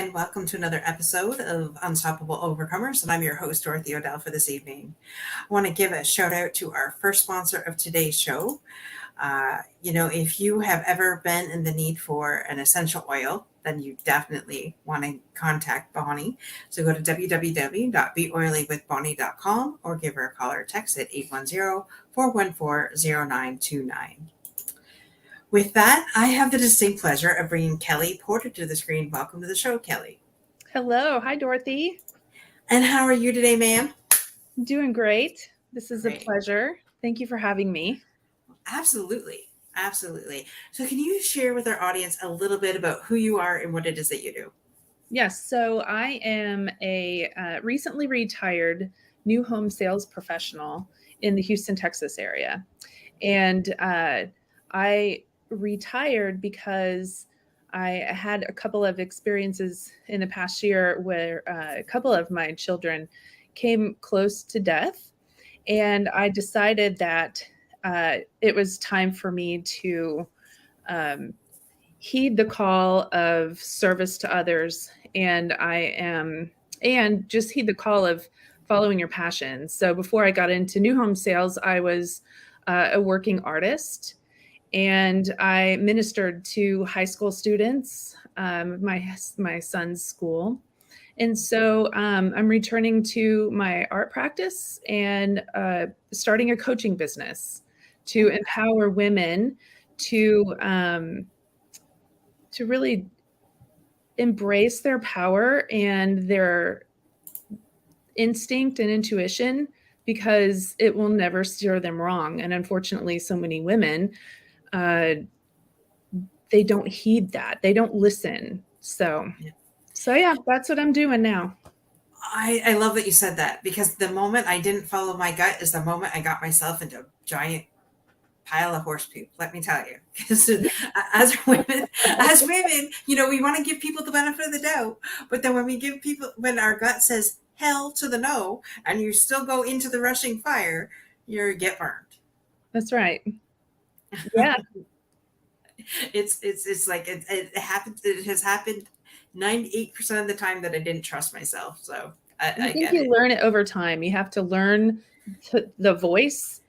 and welcome to another episode of Unstoppable Overcomers. And I'm your host, Dorothy O'Dell, for this evening. I want to give a shout out to our first sponsor of today's show. If you have ever been in the need for an essential oil, then you definitely want to contact Bonnie. So go to www.beoilywithbonnie.com or give her a call or text at 810-414-0929. With that, I have the distinct pleasure of bringing Kelley Porter to the screen. Welcome to the show, Kelley. Hello. Hi, Dorothy. And how are you today, ma'am? Doing great. This is a pleasure. Thank you for having me. Absolutely. Absolutely. So can you share with our audience a little bit about who you are and what it is that you do? Yes. So I am a recently retired new home sales professional in the Houston, Texas area. And I retired because I had a couple of experiences in the past year where a couple of my children came close to death. And I decided that it was time for me to heed the call of service to others. And just heed the call of following your passion. So before I got into new home sales, I was a working artist. And I ministered to high school students, my son's school. And so I'm returning to my art practice and starting a coaching business to empower women to really embrace their power and their instinct and intuition, because it will never steer them wrong. And unfortunately, so many women, they don't heed that. They don't listen. So yeah, that's what I'm doing now. I love that you said that, because the moment I didn't follow my gut is the moment I got myself into a giant pile of horse poop, let me tell you. Because as women, we want to give people the benefit of the doubt, but then when our gut says hell to the no, and you still go into the rushing fire, you get burned. That's right. Yeah. It's like it happened. It has happened 98% of the time that I didn't trust myself. So I think you learn it over time. You have to learn the voice,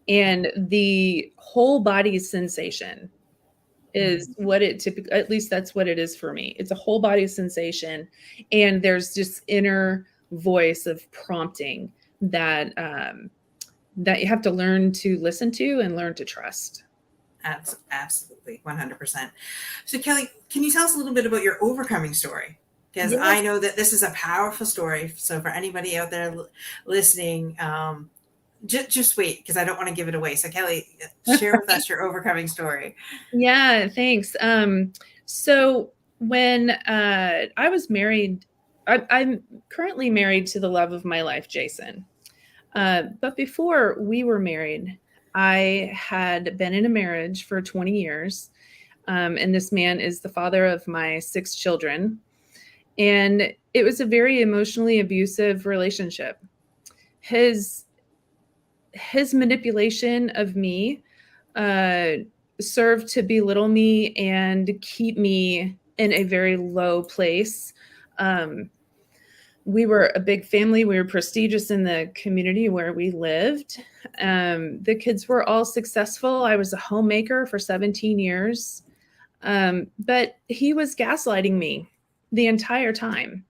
and the whole body sensation is what it typically, at least that's what it is for me. It's a whole body sensation. And there's this inner voice of prompting that you have to learn to listen to and learn to trust. Absolutely. 100%. So Kelley, can you tell us a little bit about your overcoming story? Because I know that this is a powerful story. So for anybody out there listening, just wait, because I don't want to give it away. So Kelley, share with us your overcoming story. Yeah, thanks. So when I was married, I'm currently married to the love of my life, Jason. But before we were married, I had been in a marriage for 20 years. And this man is the father of my 6 children. And it was a very emotionally abusive relationship. His manipulation of me served to belittle me and keep me in a very low place. We were a big family. We were prestigious in the community where we lived. The kids were all successful. I was a homemaker for 17 years. But he was gaslighting me the entire time.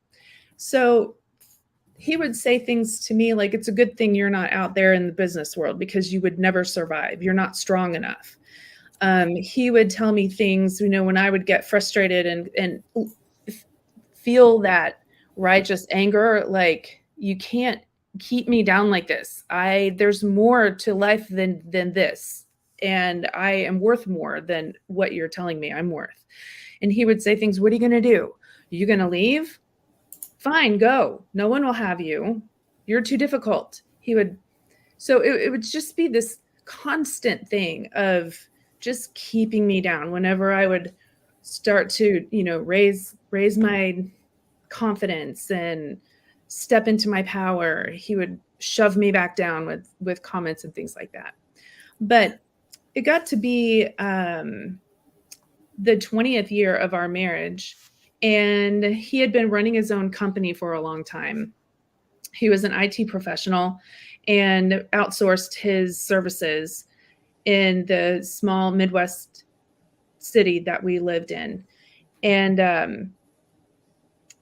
So he would say things to me like, it's a good thing you're not out there in the business world because you would never survive. You're not strong enough. He would tell me things, when I would get frustrated and feel that righteous anger, like, you can't keep me down like this. There's more to life than this. And I am worth more than what you're telling me I'm worth. And he would say things, what are you going to do? Are you going to leave? Fine, go. No one will have you. You're too difficult. So it would just be this constant thing of just keeping me down. Whenever I would start to, raise my confidence and step into my power, he would shove me back down with comments and things like that. But it got to be the 20th year of our marriage, And he had been running his own company for a long time. He was an IT professional and outsourced his services in the small Midwest city that we lived in. And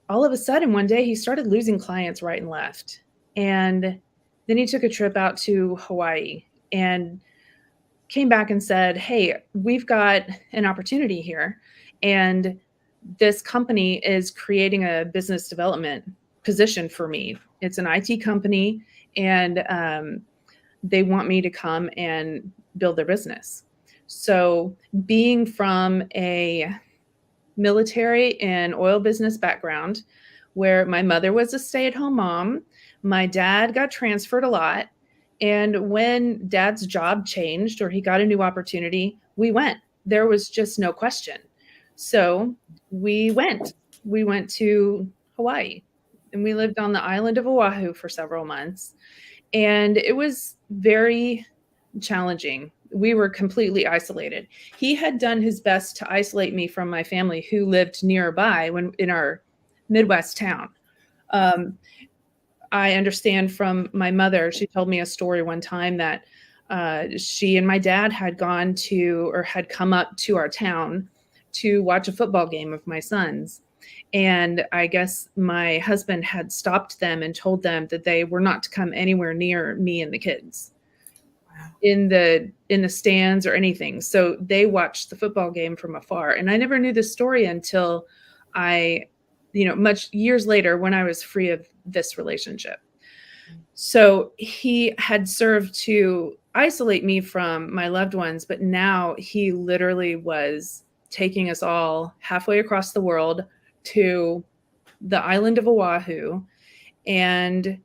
all of a sudden, one day, he started losing clients right and left. And then he took a trip out to Hawaii and came back and said, "Hey, we've got an opportunity here. And this company is creating a business development position for me. It's an IT company, and they want me to come and build their business." So, being from a military and oil business background, where my mother was a stay-at-home mom, my dad got transferred a lot, and when dad's job changed or he got a new opportunity, we went. There was just no question. So we went. We went to Hawaii, and we lived on the island of Oahu for several months. And it was very challenging. We were completely isolated. He had done his best to isolate me from my family who lived nearby when in our Midwest town. Um, I understand from my mother, she told me a story one time that she and my dad had gone to or had come up to our town to watch a football game of my son's. And I guess my husband had stopped them and told them that they were not to come anywhere near me and the kids Wow. in the stands or anything. So they watched the football game from afar. And I never knew this story until I, much years later when I was free of this relationship. So he had served to isolate me from my loved ones, but now he literally was taking us all halfway across the world to the island of Oahu, and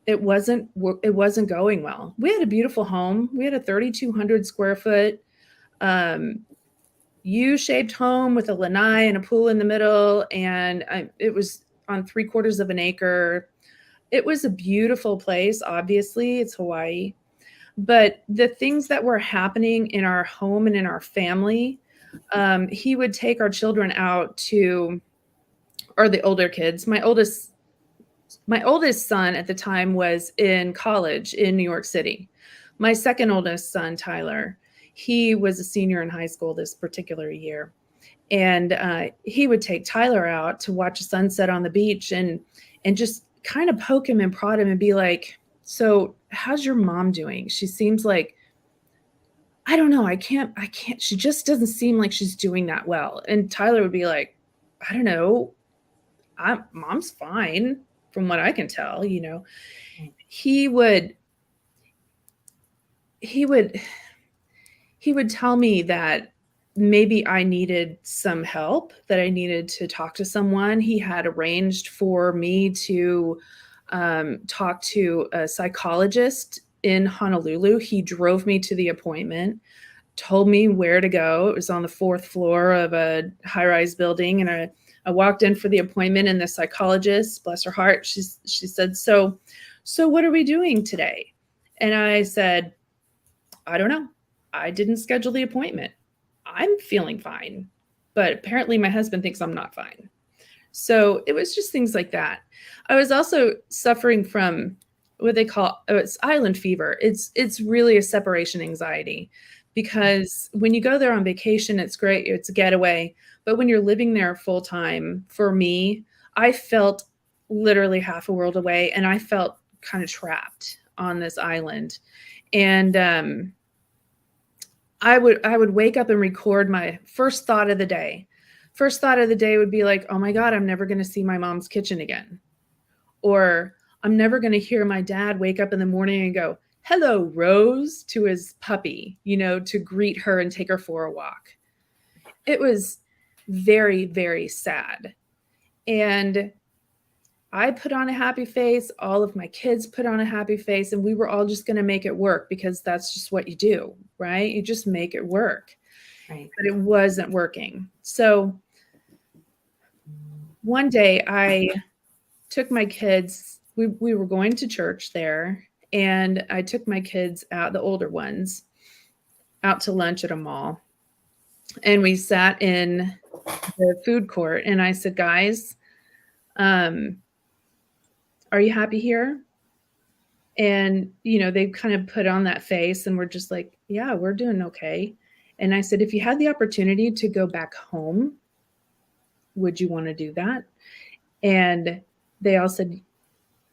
it wasn't going well. We had a beautiful home. We had a 3,200 square foot U-shaped home with a lanai and a pool in the middle, and it was on 3/4 of an acre. It was a beautiful place. Obviously, it's Hawaii. But the things that were happening in our home and in our family, he would take our children out to, or the older kids. My oldest son at the time was in college in New York City. My second oldest son, Tyler, he was a senior in high school this particular year. And he would take Tyler out to watch a sunset on the beach and just kind of poke him and prod him and be like, "So how's your mom doing? She seems like, I don't know, I can't, she just doesn't seem like she's doing that well." And Tyler would be like, "I don't know, mom's fine from what I can tell." He would tell me that maybe I needed some help, that I needed to talk to someone. He had arranged for me to talk to a psychologist in Honolulu. He drove me to the appointment, told me where to go. It was on the 4th floor of a high-rise building, and I walked in for the appointment, and the psychologist, bless her heart, she said, so what are we doing today?" And I said, "I don't know. I didn't schedule the appointment. I'm feeling fine, but apparently my husband thinks I'm not fine." So it was just things like that. I was also suffering from what they call, it's island fever. It's really a separation anxiety, because when you go there on vacation, it's great. It's a getaway. But when you're living there full time, for me, I felt literally half a world away, and I felt kind of trapped on this island. And I would wake up and record my first thought of the day. First thought of the day would be like, "Oh my God, I'm never going to see my mom's kitchen again." Or, "I'm never going to hear my dad wake up in the morning and go, 'Hello, Rose,' to his puppy, to greet her and take her for a walk." It was very, very sad. And I put on a happy face. All of my kids put on a happy face, and we were all just going to make it work, because that's just what you do, right? You just make it work. Right. But it wasn't working. So one day I took my kids, we were going to church there, and I took my kids out, the older ones, out to lunch at a mall. And we sat in the food court, and I said, guys, are you happy here? And, they kind of put on that face and we're just like, yeah, we're doing okay. And I said, if you had the opportunity to go back home, would you want to do that? And they all said,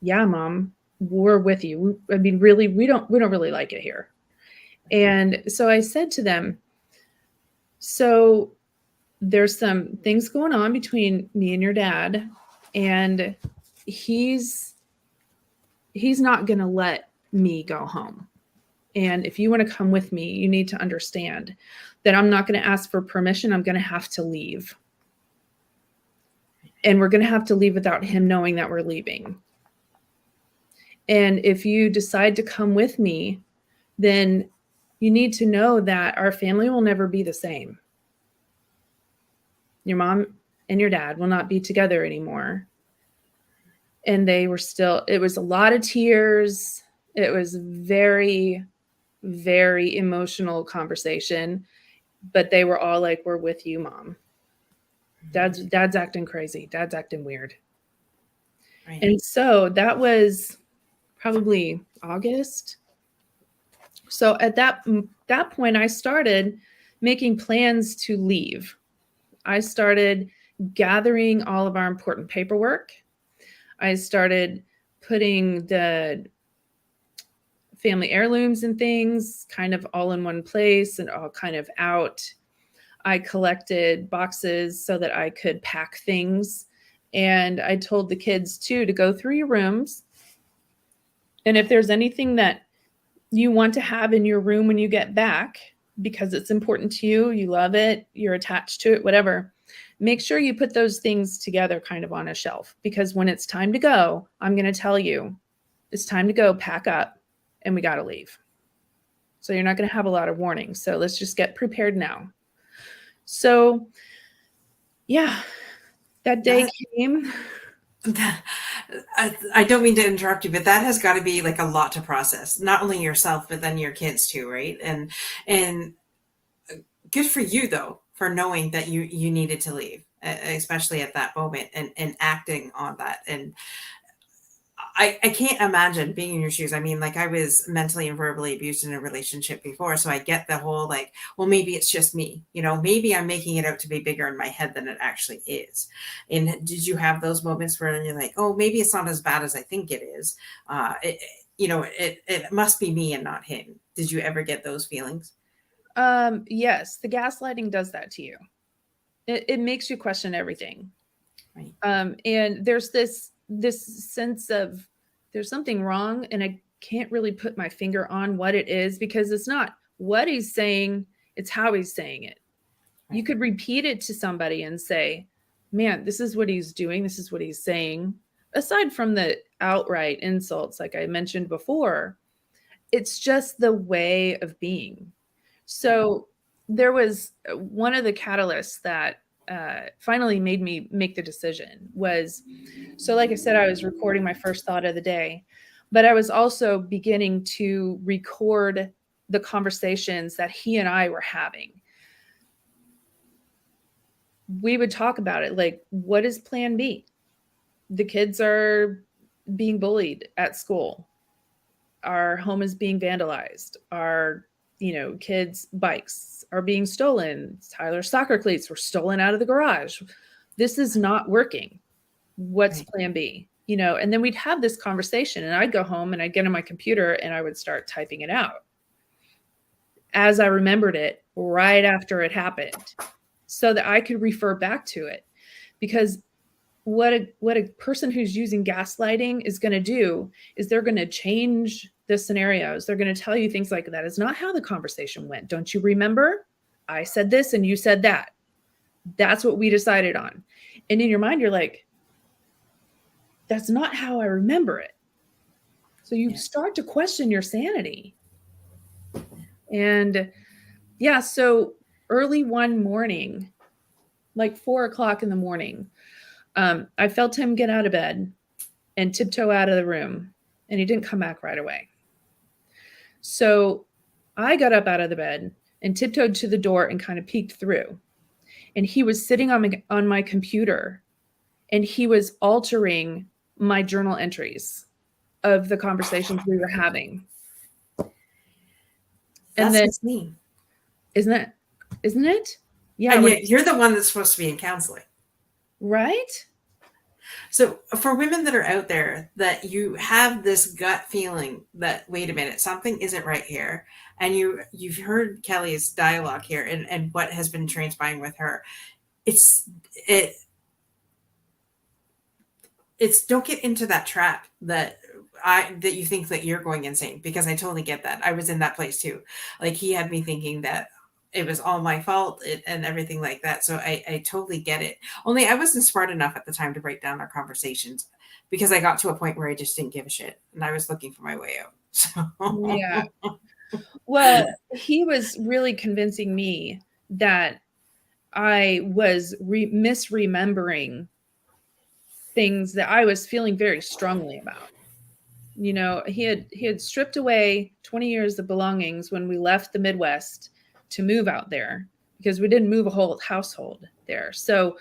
yeah, Mom, we're with you. I mean, really, we don't really like it here. And so I said to them, so there's some things going on between me and your dad, and he's not going to let me go home. And if you want to come with me, you need to understand that I'm not going to ask for permission. I'm going to have to leave. And we're going to have to leave without him knowing that we're leaving. And if you decide to come with me, then you need to know that our family will never be the same. Your mom and your dad will not be together anymore. And they were still, it was a lot of tears. It was very, very emotional conversation, but they were all like, we're with you, Mom. Dad's acting crazy. Dad's acting weird. Right. And so that was probably August. So at that point, I started making plans to leave. I started gathering all of our important paperwork. I started putting the family heirlooms and things kind of all in one place and all kind of out. I collected boxes so that I could pack things. And I told the kids too to go through your rooms. And if there's anything that you want to have in your room when you get back, because it's important to you, you love it, you're attached to it, whatever, make sure you put those things together kind of on a shelf. Because when it's time to go, I'm going to tell you, it's time to go, pack up, and we got to leave. So you're not going to have a lot of warning. So let's just get prepared now. So, yeah, that day came. I don't mean to interrupt you, but that has got to be like a lot to process. Not only yourself, but then your kids too, right? And good for you though, for knowing that you needed to leave, especially at that moment, and acting on that. And I can't imagine being in your shoes. I mean, like I was mentally and verbally abused in a relationship before. So I get the whole like, well, maybe it's just me, maybe I'm making it out to be bigger in my head than it actually is. And did you have those moments where you're like, oh, maybe it's not as bad as I think it is. It must be me and not him. Did you ever get those feelings? Yes, the gaslighting does that to you. It makes you question everything. Right. And there's this sense of there's something wrong, and I can't really put my finger on what it is, because it's not what he's saying, it's how he's saying it. Right. You could repeat it to somebody and say, man, this is what he's doing, this is what he's saying. Aside from the outright insults, like I mentioned before, it's just the way of being. So there was one of the catalysts that finally made me make the decision was, so like I said, I was recording my first thought of the day, but I was also beginning to record the conversations that he and I were having. We would talk about it, like, what is plan B? The kids are being bullied at school. Our home is being vandalized. Our kids' bikes are being stolen. Tyler's soccer cleats were stolen out of the garage. This is not working. What's plan B? And then we'd have this conversation, and I'd go home and I'd get on my computer and I would start typing it out as I remembered it right after it happened, so that I could refer back to it. Because what a person who's using gaslighting is going to do is they're going to change the scenarios. They're going to tell you things like, that is not how the conversation went. Don't you remember? I said this and you said that. That's what we decided on. And in your mind, you're like, that's not how I remember it. So you start to question your sanity. And yeah, so early one morning, like 4:00 in the morning, I felt him get out of bed and tiptoe out of the room, and he didn't come back right away. So I got up out of the bed and tiptoed to the door and kind of peeked through. and he was sitting on my computer, and he was altering my journal entries of the conversations we were having. And That's then, insane. isn't it? Yeah. And yet you're the one that's supposed to be in counseling. Right? So for women that are out there, that you have this gut feeling that, wait a minute, something isn't right here. And you've heard Kelley's dialogue here and what has been transpiring with her. It it's don't get into that trap that you think that you're going insane, because I totally get that. I was in that place too. Like, he had me thinking that it was all my fault and everything like that. So I totally get it. Only I wasn't smart enough at the time to break down our conversations, because I got to a point where I just didn't give a shit and I was looking for my way out. So Yeah. Well, he was really convincing me that I was misremembering things that I was feeling very strongly about. You know, he had stripped away 20 years of belongings when we left the Midwest to move out there, because we didn't move a whole household there. So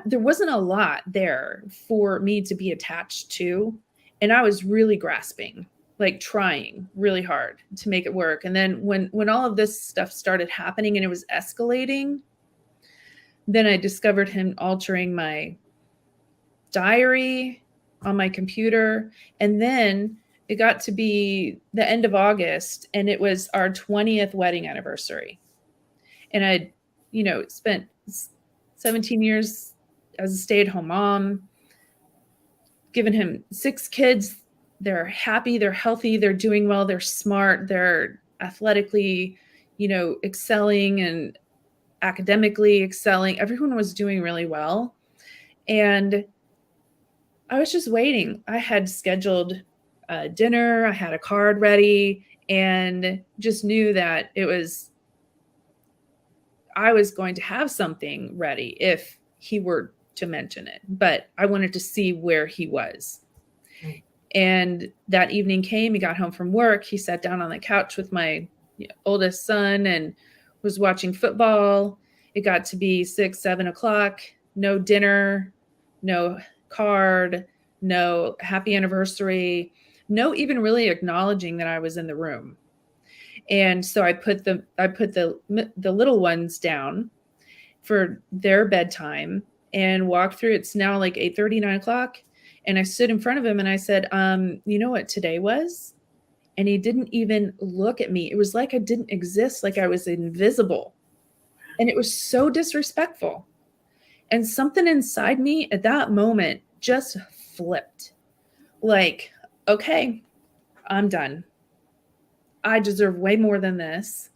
there wasn't a lot there for me to be attached to. And I was really grasping, like trying really hard to make it work. And then when all of this stuff started happening and it was escalating, then I discovered him altering my diary on my computer. And then it got to be the end of August, and it was our 20th wedding anniversary. And I'd, spent 17 years as a stay-at-home mom, given him 6 kids. They're happy, they're healthy, they're doing well, they're smart, they're athletically, excelling, and academically excelling. Everyone was doing really well. And I was just waiting. I had scheduled dinner, I had a card ready, and just knew that I was going to have something ready if he were to mention it. But I wanted to see where he was. Right. And that evening came, he got home from work, he sat down on the couch with my oldest son and was watching football. It got to be 6, 7 o'clock, no dinner, no card, no happy anniversary, no even really acknowledging that I was in the room. And so I put the little ones down for their bedtime and walked through. It's now like 8:30, 9 o'clock. And I stood in front of him and I said, you know what today was? And he didn't even look at me. It was like I didn't exist, like I was invisible. And it was so disrespectful. And something inside me at that moment just flipped. Like, okay, I'm done. I deserve way more than this.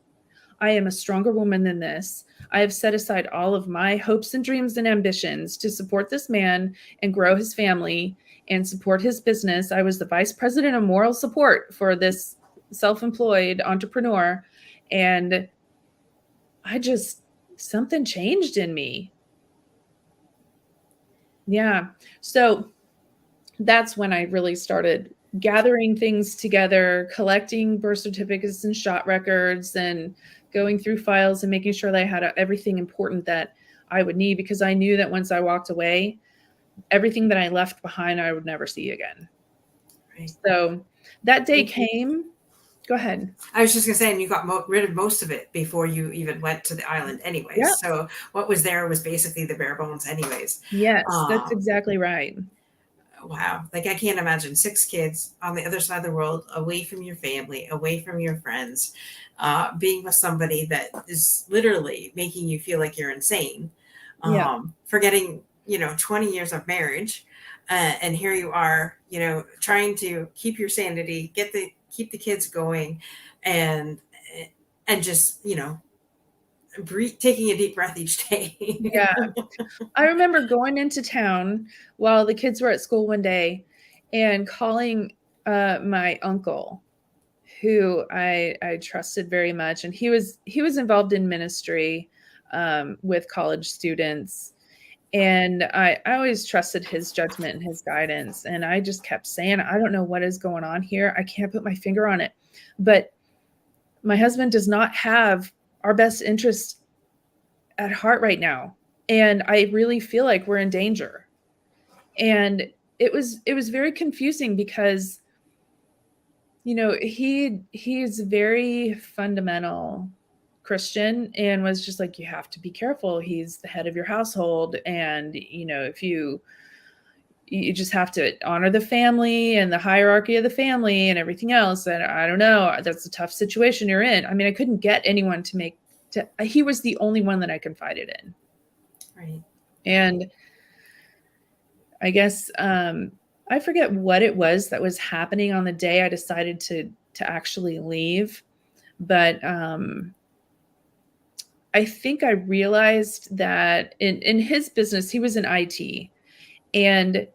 I am a stronger woman than this. I have set aside all of my hopes and dreams and ambitions to support this man and grow his family and support his business. I was the vice president of moral support for this self-employed entrepreneur. And something changed in me. Yeah. So that's when I really started gathering things together, collecting birth certificates and shot records, and going through files and making sure that I had everything important that I would need, because I knew that once I walked away, everything that I left behind, I would never see again. Right. So that day came. Go ahead. I was just going to say, and you got rid of most of it before you even went to the island anyways. Yeah. So what was there was basically the bare bones anyways. Yes, that's exactly right. Wow. Like, I can't imagine 6 kids on the other side of the world, away from your family, away from your friends, being with somebody that is literally making you feel like you're insane. Forgetting, 20 years of marriage. And here you are, trying to keep your sanity, keep the kids going, and just, taking a deep breath each day. Yeah. I remember going into town while the kids were at school one day and calling my uncle, who I trusted very much. And he was involved in ministry with college students. And I always trusted his judgment and his guidance. And I just kept saying, I don't know what is going on here. I can't put my finger on it. But my husband does not have our best interest at heart right now. And I really feel like we're in danger. And it was very confusing because, you know, he's very fundamental Christian and was just like, you have to be careful. He's the head of your household. And, you know, if you just have to honor the family and the hierarchy of the family and everything else. And I don't know, that's a tough situation you're in. I mean, I couldn't get anyone he was the only one that I confided in. Right. And I guess, I forget what it was that was happening on the day I decided to actually leave. But, I think I realized that in his business, he was in IT, and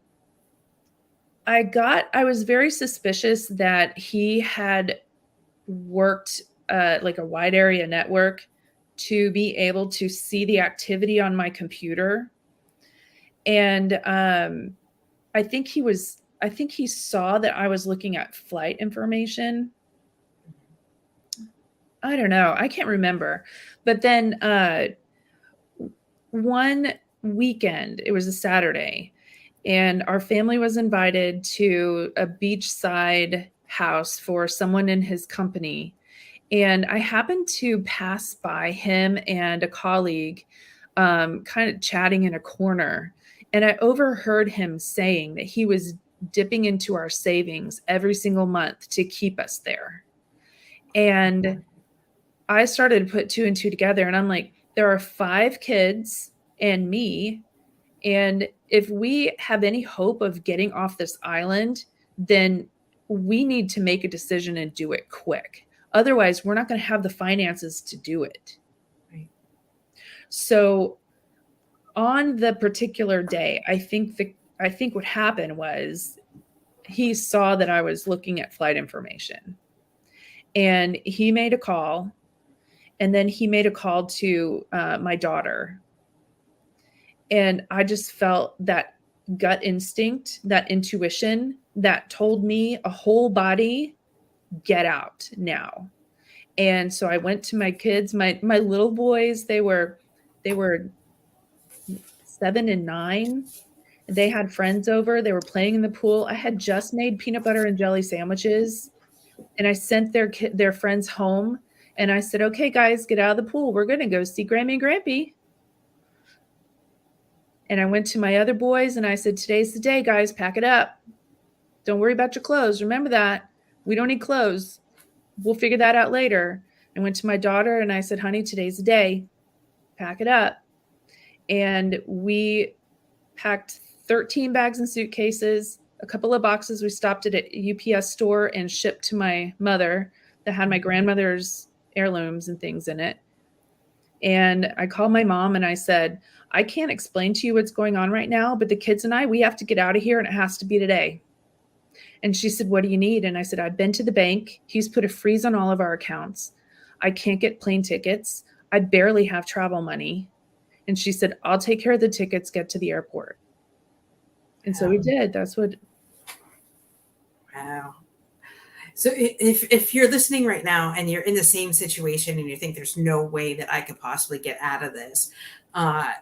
I was very suspicious that he had worked like a wide area network to be able to see the activity on my computer. And I think he saw that I was looking at flight information. I don't know. I can't remember. But then one weekend, it was a Saturday, and our family was invited to a beachside house for someone in his company. And I happened to pass by him and a colleague kind of chatting in a corner. And I overheard him saying that he was dipping into our savings every single month to keep us there. And I started to put two and two together, and I'm like, there are 5 kids and me. And if we have any hope of getting off this island, then we need to make a decision and do it quick. Otherwise, we're not going to have the finances to do it. Right. So on the particular day, I think what happened was he saw that I was looking at flight information, and he made a call, and then he made a call to my daughter. And I just felt that gut instinct, that intuition that told me, a whole body, get out now. And so I went to my kids, my little boys, they were 7 and 9. They had friends over, they were playing in the pool. I had just made peanut butter and jelly sandwiches, and I sent their friends home, and I said, "Okay, guys, get out of the pool. We're going to go see Grammy and Grampy." And I went to my other boys and I said, "Today's the day, guys, pack it up. Don't worry about your clothes. Remember that. We don't need clothes. We'll figure that out later." I went to my daughter and I said, "Honey, today's the day. Pack it up." And we packed 13 bags and suitcases, a couple of boxes. We stopped at a UPS store and shipped to my mother that had my grandmother's heirlooms and things in it. And I called my mom and I said, "I can't explain to you what's going on right now, but the kids and I, we have to get out of here, and it has to be today." And she said, "What do you need?" And I said, "I've been to the bank. He's put a freeze on all of our accounts. I can't get plane tickets. I barely have travel money." And she said, "I'll take care of the tickets, get to the airport." And so we did. That's what. Wow. So if you're listening right now and you're in the same situation and you think there's no way that I could possibly get out of this,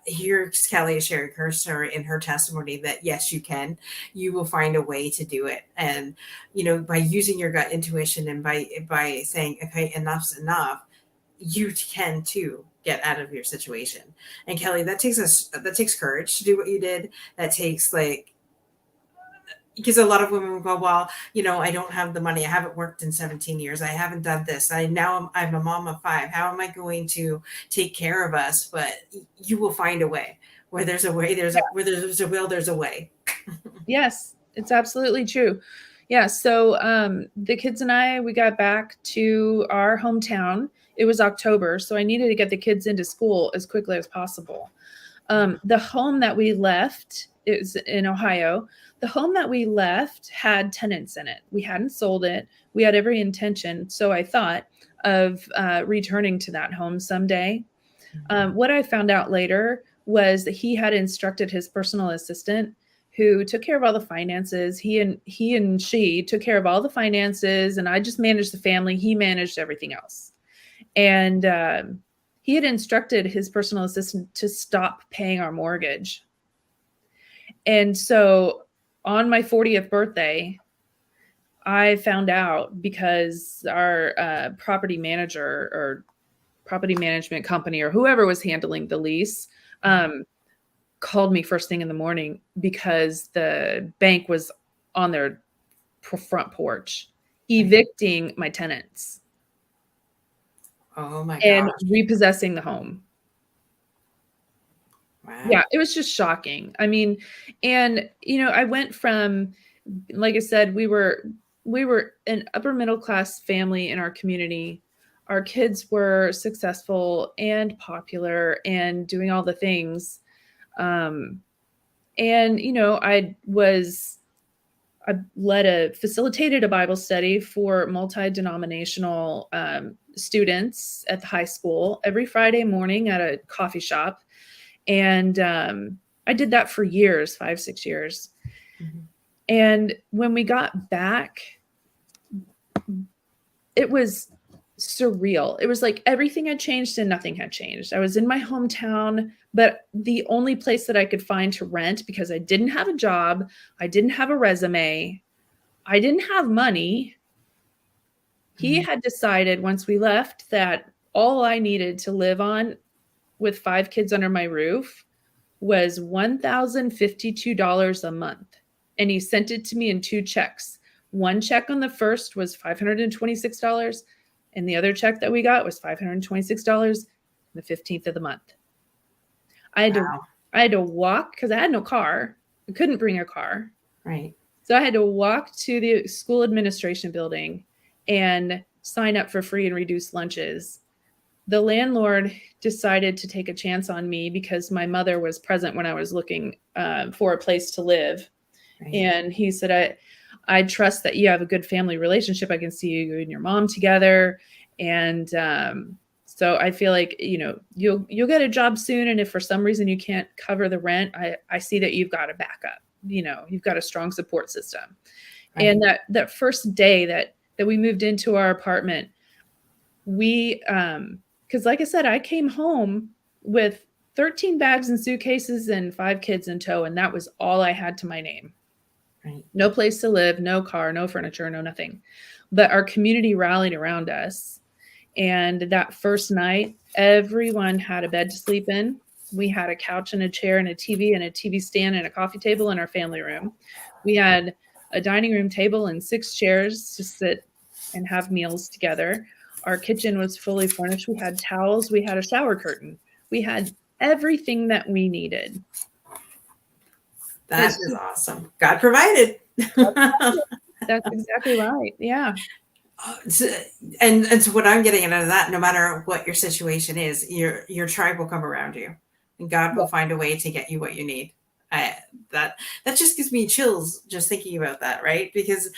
here's Kelley sharing her story in her testimony that yes, you can. You will find a way to do it, and by using your gut intuition and by saying, "Okay, enough's enough," you can too get out of your situation. And Kelley, that takes courage to do what you did. That takes because a lot of women will go, "Well, I don't have the money. I haven't worked in 17 years. I haven't done this. I'm a mom of 5. How am I going to take care of us?" But you will find a way. Where there's a way, where there's a will, there's a way. Yes, it's absolutely true. Yeah. So the kids and I, we got back to our hometown. It was October, so I needed to get the kids into school as quickly as possible. The home that we left is in Ohio. The home that we left had tenants in it. We hadn't sold it. We had every intention, so I thought, of returning to that home someday. What I found out later was that he had instructed his personal assistant, who took care of all the finances. He and she took care of all the finances, and I just managed the family. He managed everything else. And he had instructed his personal assistant to stop paying our mortgage. And so on my 40th birthday, I found out because our property manager or property management company or whoever was handling the lease called me first thing in the morning because the bank was on their front porch evicting my tenants. Oh my And gosh. repossessing the home. Wow. Yeah, it was just shocking. I mean, and I went from, like I said, we were an upper middle class family in our community. Our kids were successful and popular and doing all the things. And I facilitated a Bible study for multi-denominational students at the high school every Friday morning at a coffee shop. And I did that for years, 5-6 years. Mm-hmm. And when we got back, it was surreal. It was like everything had changed and nothing had changed. I was in my hometown, but the only place that I could find to rent, because I didn't have a job, I didn't have a resume, I didn't have money. He had decided once we left that all I needed to live on with 5 kids under my roof was $1,052 a month. And he sent it to me in 2 checks. One check on the first was $526. And the other check that we got was $526 the 15th of the month. I had to walk because I had no car. I couldn't bring a car. Right. So I had to walk to the school administration building and sign up for free and reduced lunches. The landlord decided to take a chance on me because my mother was present when I was looking for a place to live. Right. And he said, I trust that you have a good family relationship. I can see you and your mom together. And so I feel like, you'll get a job soon. And if for some reason you can't cover the rent, I see that you've got a backup. You've got a strong support system. Right. And that first day that we moved into our apartment, we because like I said, I came home with 13 bags and suitcases and 5 kids in tow. And that was all I had to my name. Right. No place to live, no car, no furniture, no nothing. But our community rallied around us. And that first night, everyone had a bed to sleep in. We had a couch and a chair and a TV stand and a coffee table in our family room. We had a dining room table and 6 chairs to sit and have meals together. Our kitchen was fully furnished. We had towels. We had a shower curtain. We had everything that we needed. That is awesome. God provided. That's exactly right. Yeah. And so what I'm getting out of that, no matter what your situation is, your tribe will come around you, and God will find a way to get you what you need. That just gives me chills just thinking about that, right? Because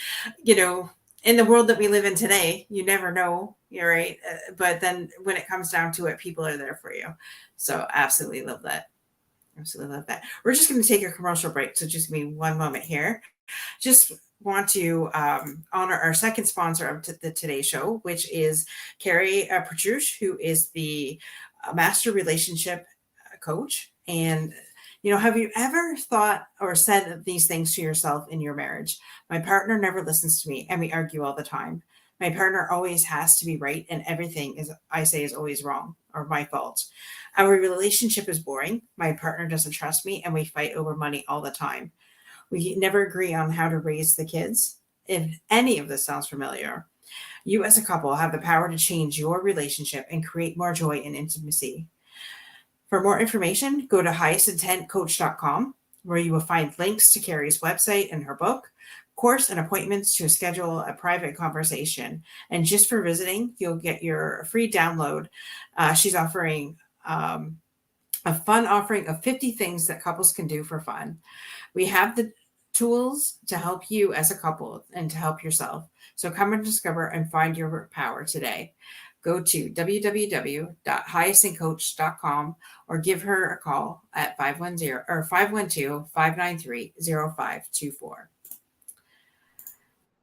in the world that we live in today, you never know. You're right. But then when it comes down to it, people are there for you. So absolutely love that. Absolutely love that. We're just going to take a commercial break. So just give me one moment here. Just want to honor our second sponsor of the Today Show, which is Kelley Porter, who is the master relationship coach. And have you ever thought or said these things to yourself in your marriage? My partner never listens to me, and we argue all the time. My partner always has to be right, and everything I say is always wrong or my fault. Our relationship is boring. My partner doesn't trust me, and we fight over money all the time. We never agree on how to raise the kids. If any of this sounds familiar, you as a couple have the power to change your relationship and create more joy and intimacy. For more information, go to highestintentcoach.com, where you will find links to Carrie's website and her book, course, and appointments to schedule a private conversation. And just for visiting, you'll get your free download. She's offering a fun offering of 50 things that couples can do for fun. We have the tools to help you as a couple and to help yourself. So come and discover and find your power today. Go to www.highestintcoach.com or give her a call at 512-593-0524.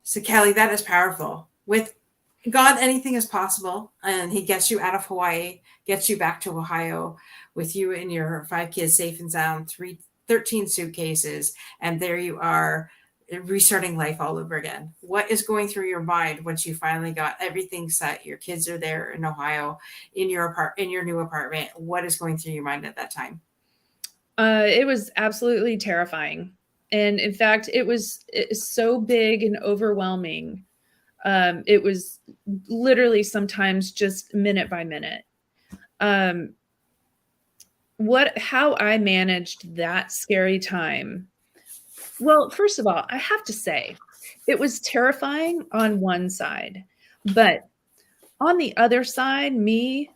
So Kelley, that is powerful. With God, anything is possible. And he gets you out of Hawaii, gets you back to Ohio with you and your 5 kids safe and sound, 13 suitcases. And there you are restarting life all over again. What is going through your mind once you finally got everything set? Your kids are there in Ohio in your new apartment. What is going through your mind at that time? It was absolutely terrifying. And in fact, it's so big and overwhelming. It was literally sometimes just minute by minute. Um, how I managed that scary time. Well, first of all, I have to say it was terrifying on one side, but on the other side, me,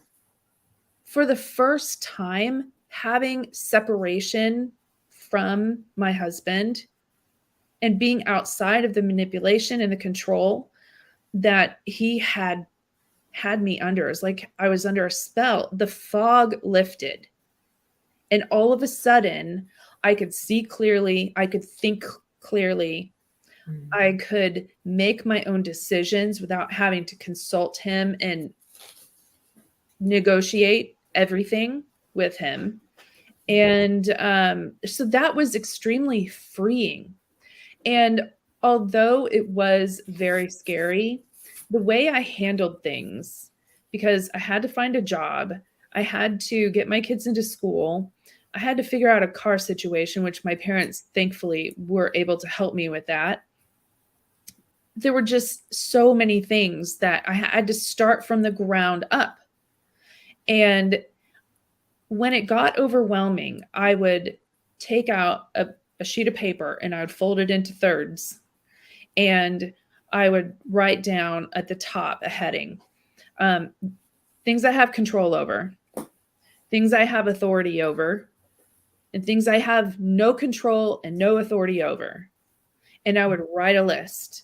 for the first time, having separation from my husband and being outside of the manipulation and the control that he had me under. It's like I was under a spell. The fog lifted. And all of a sudden, I could see clearly, I could think clearly, I could make my own decisions without having to consult him and negotiate everything with him. And so that was extremely freeing. And although it was very scary, the way I handled things, because I had to find a job, I had to get my kids into school, I had to figure out a car situation, which my parents thankfully were able to help me with that. There were just so many things that I had to start from the ground up. And when it got overwhelming, I would take out a sheet of paper and I would fold it into thirds. And I would write down at the top a heading, things I have control over, things I have authority over, and things I have no control and no authority over. And I would write a list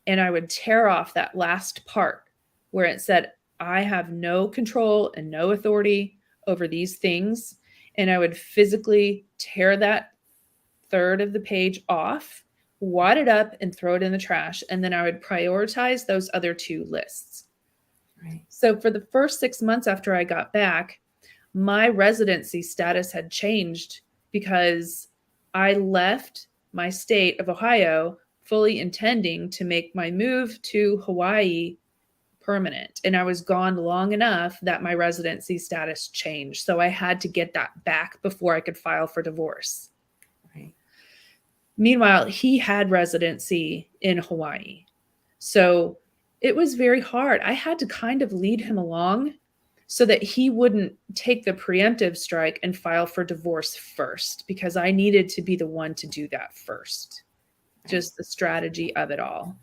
and I would tear off that last part where it said, I have no control and no authority over these things. And I would physically tear that third of the page off, wad it up, and throw it in the trash. And then I would prioritize those other two lists. Right. So for the first 6 months after I got back, my residency status had changed because I left my state of Ohio fully intending to make my move to Hawaii permanent. And I was gone long enough that my residency status changed. So I had to get that back before I could file for divorce. Right. Meanwhile, he had residency in Hawaii. So it was very hard. I had to kind of lead him along so that he wouldn't take the preemptive strike and file for divorce first, because I needed to be the one to do that first. Just the strategy of it all.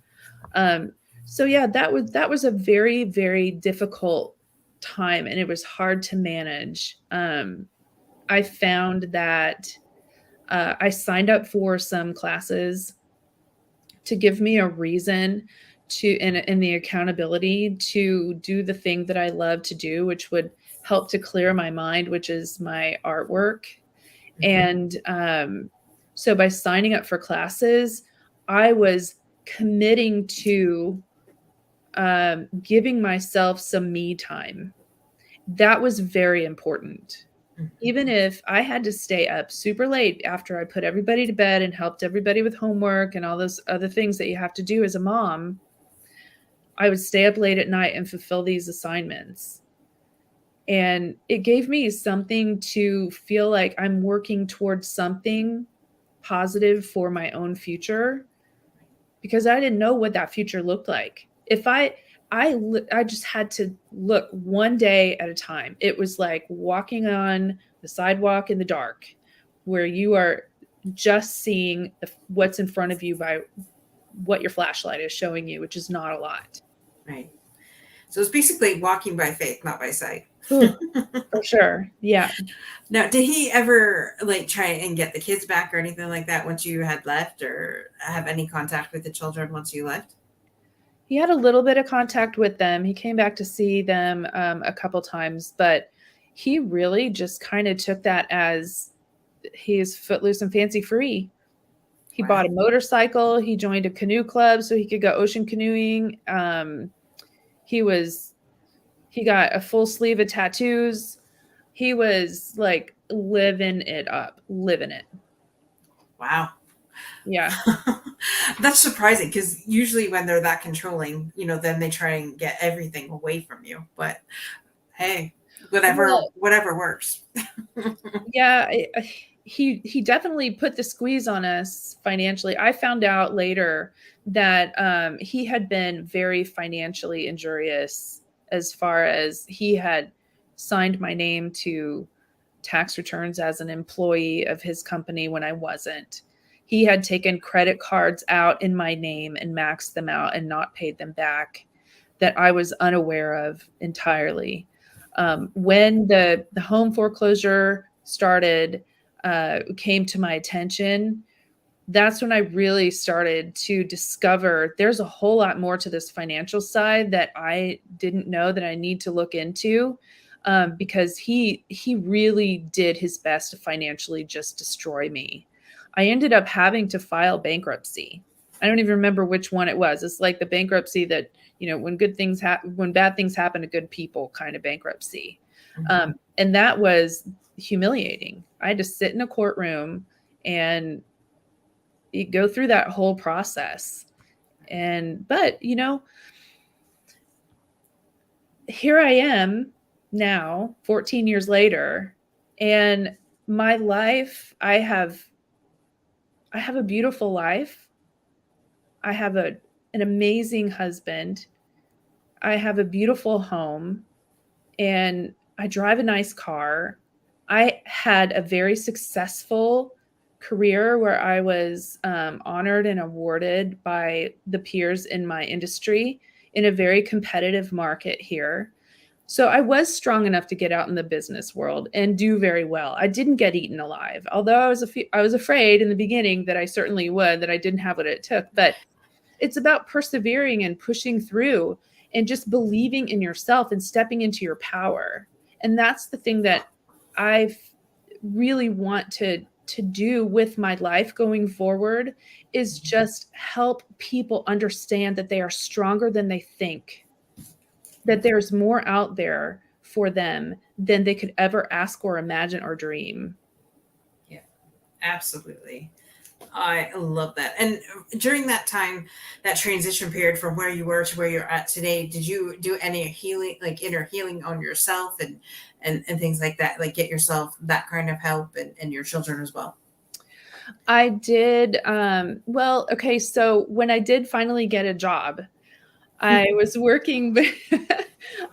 So yeah, that was a very, very difficult time, and it was hard to manage. I found that I signed up for some classes to give me a reason to, and the accountability to do the thing that I love to do, which would help to clear my mind, which is my artwork. And so by signing up for classes, I was committing to giving myself some me time. That was very important. Even if I had to stay up super late after I put everybody to bed and helped everybody with homework and all those other things that you have to do as a mom, I would stay up late at night and fulfill these assignments. And it gave me something to feel like I'm working towards something positive for my own future, because I didn't know what that future looked like. If I just had to look one day at a time. It was like walking on the sidewalk in the dark, where you are just seeing what's in front of you by what your flashlight is showing you, which is not a lot. Right. So it's basically walking by faith, not by sight. Ooh, for sure. Yeah. Now, did he ever like try and get the kids back or anything like that once you had left, or have any contact with the children once you left? He had a little bit of contact with them. He came back to see them a couple times, but he really just kind of took that as he's footloose and fancy free. He bought a motorcycle. He joined a canoe club so he could go ocean canoeing. He was he got a full sleeve of tattoos. He was like living it up, living it. Wow. Yeah. That's surprising because usually when they're that controlling, then they try and get everything away from you. But hey, Well, whatever works. yeah, he definitely put the squeeze on us financially. I found out later that he had been very financially injurious, as far as he had signed my name to tax returns as an employee of his company when I wasn't. He had taken credit cards out in my name and maxed them out and not paid them back, that I was unaware of entirely. When the home foreclosure started, came to my attention, that's when I really started to discover there's a whole lot more to this financial side that I didn't know that I need to look into, because he really did his best to financially just destroy me. I ended up having to file bankruptcy. I don't even remember which one it was. It's like the bankruptcy that, when good things happen, when bad things happen to good people, kind of bankruptcy. And that was humiliating. I had to sit in a courtroom and you go through that whole process. But here I am now, 14 years later, and my life, I have a beautiful life. I have an amazing husband. I have a beautiful home, and I drive a nice car. I had a very successful career where I was honored and awarded by the peers in my industry in a very competitive market here. So I was strong enough to get out in the business world and do very well. I didn't get eaten alive, although I was afraid in the beginning that I certainly would, that I didn't have what it took. But it's about persevering and pushing through and just believing in yourself and stepping into your power. And that's the thing that I really want to do with my life going forward, is just help people understand that they are stronger than they think, that there's more out there for them than they could ever ask or imagine or dream. Yeah, absolutely. I love that. And during that time, that transition period from where you were to where you're at today, did you do any healing, like inner healing on yourself and things like that? Like get yourself that kind of help and your children as well? I did. Well, okay. So when I did finally get a job, I was working,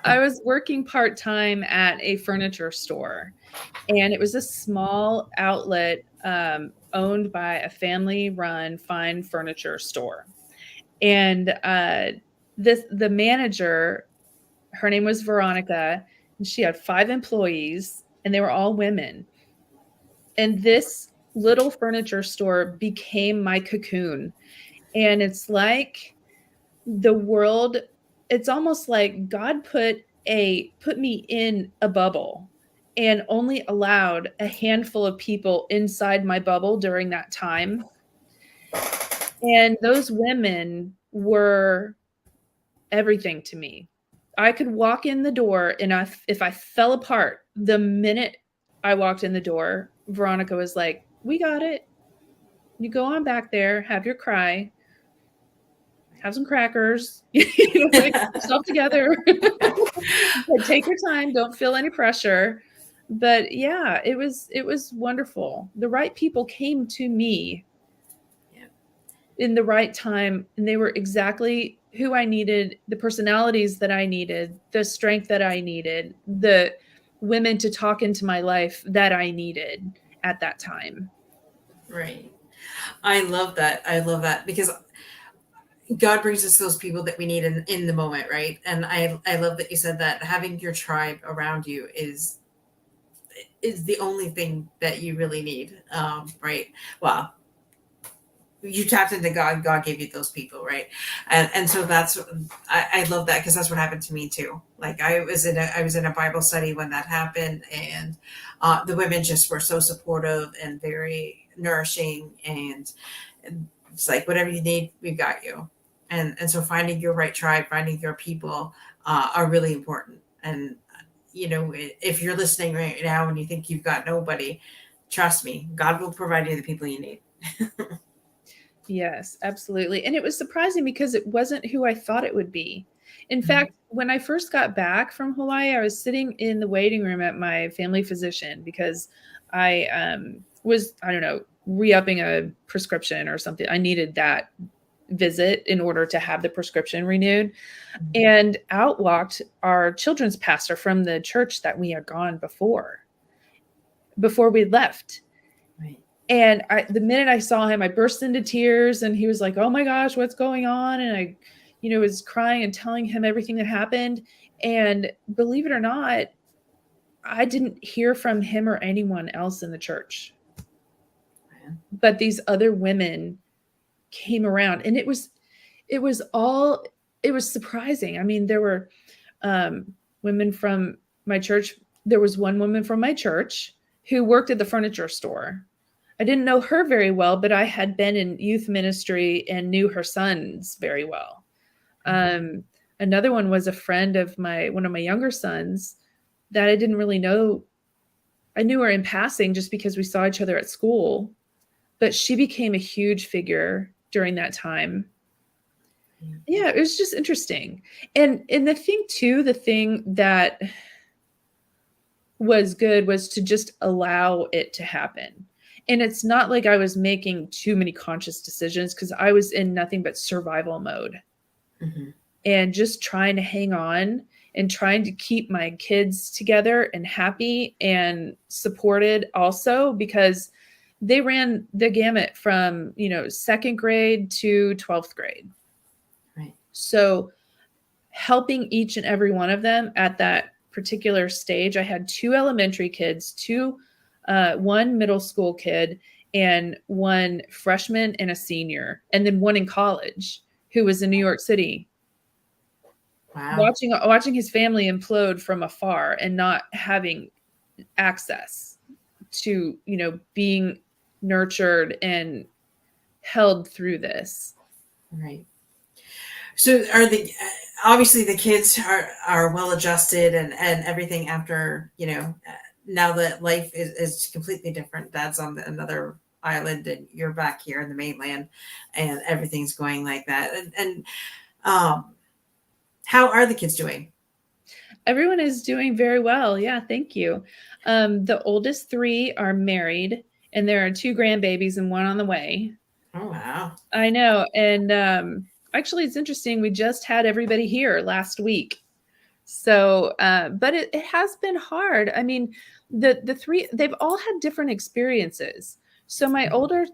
I was working part-time at a furniture store, and it was a small outlet, owned by a family-run fine furniture store. And the manager, her name was Veronica, and she had 5 employees, and they were all women. And this little furniture store became my cocoon. And it's like the world, it's almost like God put me in a bubble and only allowed a handful of people inside my bubble during that time. And those women were everything to me. I could walk in the door, and if I fell apart the minute I walked in the door, Veronica was like, "We got it. You go on back there, have your cry, have some crackers, like, get yourself together. Take your time, don't feel any pressure." But yeah, it was wonderful. The right people came to me Yeah. in the right time, and they were exactly who I needed, the personalities that I needed, the strength that I needed, the women to talk into my life that I needed at that time. Right. I love that. I love that because God brings us those people that we need in the moment, right? And I love that you said that having your tribe around you is the only thing that you really need. Right. Well, you tapped into God, God gave you those people, right? And so I love that because that's what happened to me too. Like I was in a Bible study when that happened, and the women just were so supportive and very nourishing, and it's like whatever you need, we've got you. And so finding your right tribe, finding your people, are really important. And if you're listening right now and you think you've got nobody, trust me, God will provide you the people you need. Yes, absolutely. And it was surprising because it wasn't who I thought it would be. In Mhm. fact, when I first got back from Hawaii, I was sitting in the waiting room at my family physician because I was, I don't know, re-upping a prescription or something. I needed that visit in order to have the prescription renewed. And out walked our children's pastor from the church that we had gone before we left. Right. And the minute I saw him, I burst into tears, and he was like, "Oh my gosh, what's going on?" And I, was crying and telling him everything that happened. And believe it or not, I didn't hear from him or anyone else in the church. Man. But these other women came around, and it was surprising. I mean, there were women from my church. There was one woman from my church who worked at the furniture store. I didn't know her very well, but I had been in youth ministry and knew her sons very well. Another one was a friend of one of my younger sons that I didn't really know. I knew her in passing just because we saw each other at school, but she became a huge figure during that time. Yeah, it was just interesting. And the thing that was good was to just allow it to happen. And it's not like I was making too many conscious decisions because I was in nothing but survival mode and just trying to hang on and trying to keep my kids together and happy and supported also, because they ran the gamut from, second grade to 12th grade. Right. So helping each and every one of them at that particular stage. I had 2 elementary kids, 1 middle school kid, and 1 freshman and a senior, and then 1 in college who was in New York City. Wow. Watching his family implode from afar and not having access to, being nurtured and held through this. Right. So obviously the kids are well adjusted and everything after, now that life is completely different. Dad's on another island and you're back here in the mainland and everything's going like that. And how are the kids doing? Everyone is doing very well. Yeah, thank you. The oldest 3 are married, and there are 2 grandbabies and 1 on the way. Oh, wow. I know. And actually, it's interesting. We just had everybody here last week. So, but it has been hard. I mean, the 3, they've all had different experiences. So my older,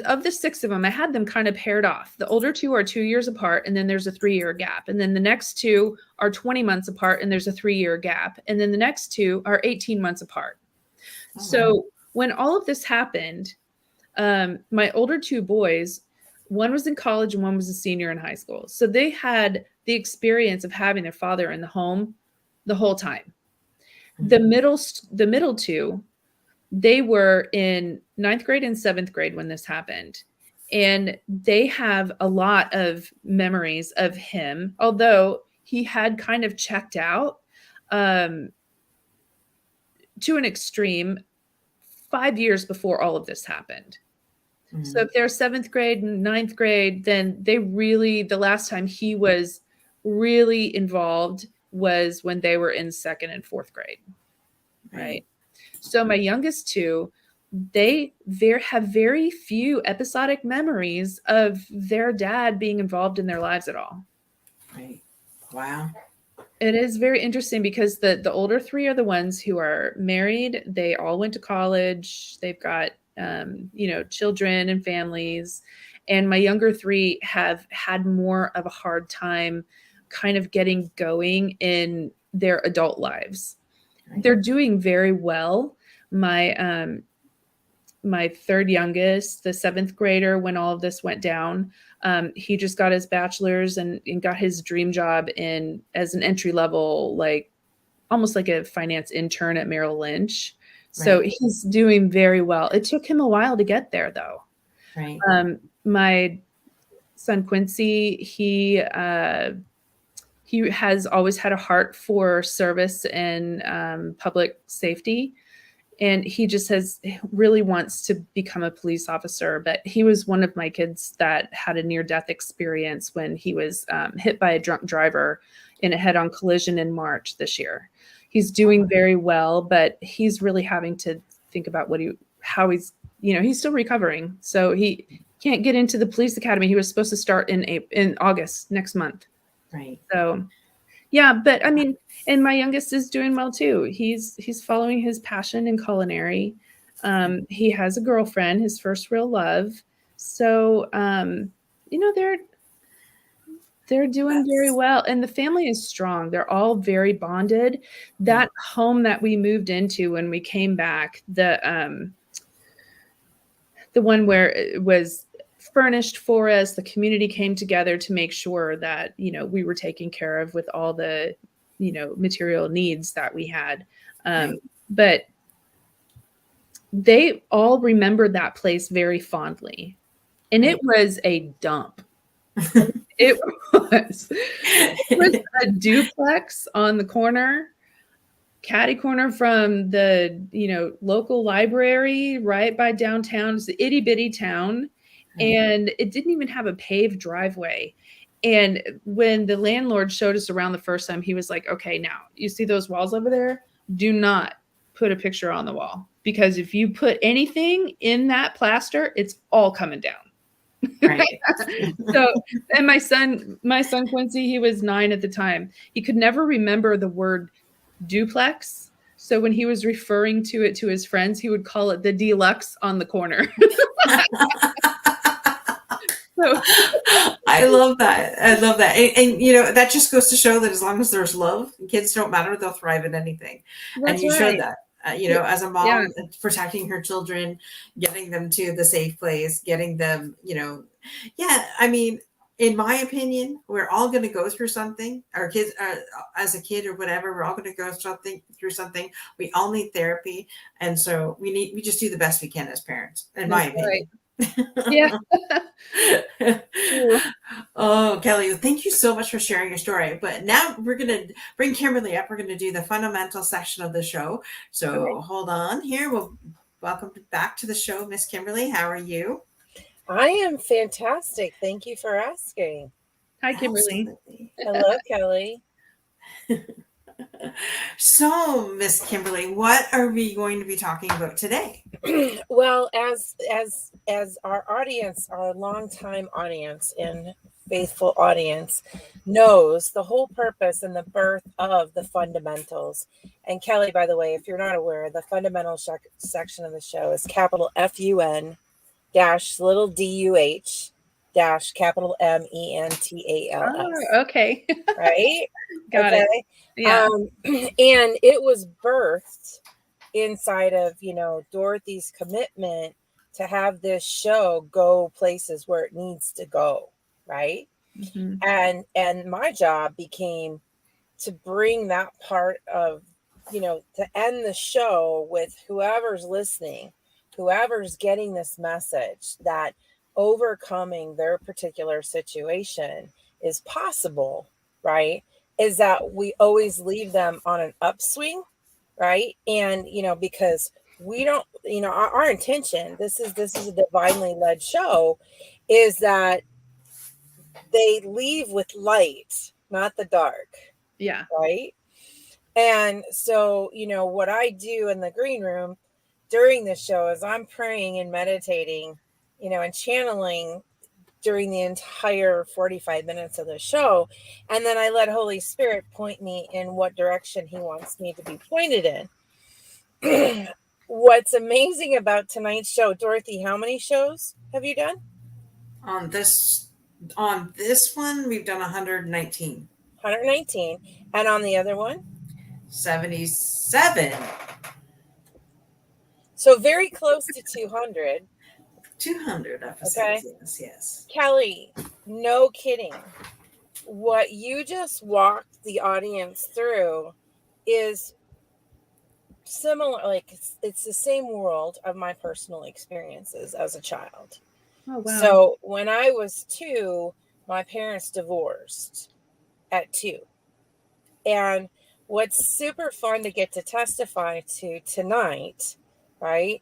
of the 6 of them, I had them kind of paired off. The older 2 are 2 years apart, and then there's a 3-year gap. And then the next 2 are 20 months apart, and there's a 3-year gap. And then the next 2 are 18 months apart. Oh, so wow. When all of this happened, my older 2 boys, one was in college and one was a senior in high school. So they had the experience of having their father in the home the whole time. Mm-hmm. The middle 2, they were in 9th grade and 7th grade when this happened. And they have a lot of memories of him, although he had kind of checked out to an extreme 5 years before all of this happened. Mm-hmm. So if they're 7th grade and 9th grade, then the last time he was really involved was when they were in 2nd and 4th grade. Right. So my youngest 2, they have very few episodic memories of their dad being involved in their lives at all. Right. Wow. It is very interesting because the older 3 are the ones who are married. They all went to college. They've got, children and families. And my younger 3 have had more of a hard time kind of getting going in their adult lives. Right. They're doing very well. My 3rd youngest, the 7th grader, when all of this went down, he just got his bachelor's and got his dream job as an entry level, like almost like a finance intern at Merrill Lynch. So right. He's doing very well. It took him a while to get there, though. Right. My son Quincy, he He has always had a heart for service and public safety. And he just really wants to become a police officer. But he was one of my kids that had a near-death experience when he was hit by a drunk driver in a head-on collision in March this year. He's doing very well, but he's really having to think about how he's, he's still recovering. So he can't get into the police academy. He was supposed to start in August next month. Right. So, yeah, but I mean, and my youngest is doing well too. He's following his passion in culinary. He has a girlfriend, his first real love. So, they're doing very well, and the family is strong. They're all very bonded. That home that we moved into when we came back, the one where it was furnished for us, the community came together to make sure that, we were taken care of with all the, material needs that we had. But they all remembered that place very fondly. And it was a dump. It was a duplex on the corner, catty corner from the, local library right by downtown. It's an itty bitty town. And it didn't even have a paved driveway. And when the landlord showed us around the first time, he was like, okay, now you see those walls over there? Do not put a picture on the wall, because if you put anything in that plaster, it's all coming down. Right. So, and my son Quincy, he was 9 at the time. He could never remember the word duplex. So when he was referring to it to his friends, he would call it the deluxe on the corner. So, I love that. And that just goes to show that as long as there's love, kids don't matter. They'll thrive at anything. And you showed that. As a mom, protecting her children, getting them to the safe place, getting them, I mean, in my opinion, we're all going to go through something. Our kids, as a kid or whatever, we're all going to go through something. We all need therapy, and so we just do the best we can as parents. In my opinion. Yeah. Oh, Kelley, thank you so much for sharing your story. But now we're going to bring Kimberly up. We're going to do the fundamental section of the show. So hold on here. Welcome back to the show, Miss Kimberly. How are you? I am fantastic. Thank you for asking. Hi, Kimberly. Hello, Kelley. So, Miss Kimberly, what are we going to be talking about today? Well, as our audience, our longtime audience and faithful audience knows, the whole purpose and the birth of the fundamentals. And Kelley, by the way, if you're not aware, the fundamental section of the show is capital FUN dash little DUH dash capital MENTALS. Oh, okay. Right? Got it. Yeah. And it was birthed inside of, Dorothy's commitment to have this show go places where it needs to go. Right. Mm-hmm. And my job became to bring that part of, to end the show with whoever's listening, whoever's getting this message that overcoming their particular situation is possible, right? Is that we always leave them on an upswing, right? And, because we don't, our intention, this is a divinely led show, is that they leave with light, not the dark. Yeah. Right. And so, what I do in the green room during the show is I'm praying and meditating, and channeling during the entire 45 minutes of the show. And then I let Holy Spirit point me in what direction he wants me to be pointed in. What's amazing about tonight's show, Dorothy, how many shows have you done? On this one, we've done 119. 119. And on the other one? 77. So very close to 200. 200 episodes. Okay. Yes. Kelley, no kidding. What you just walked the audience through is similar, like it's the same world of my personal experiences as a child. Oh, wow. So when I was 2, my parents divorced at 2. And what's super fun to get to testify to tonight, right,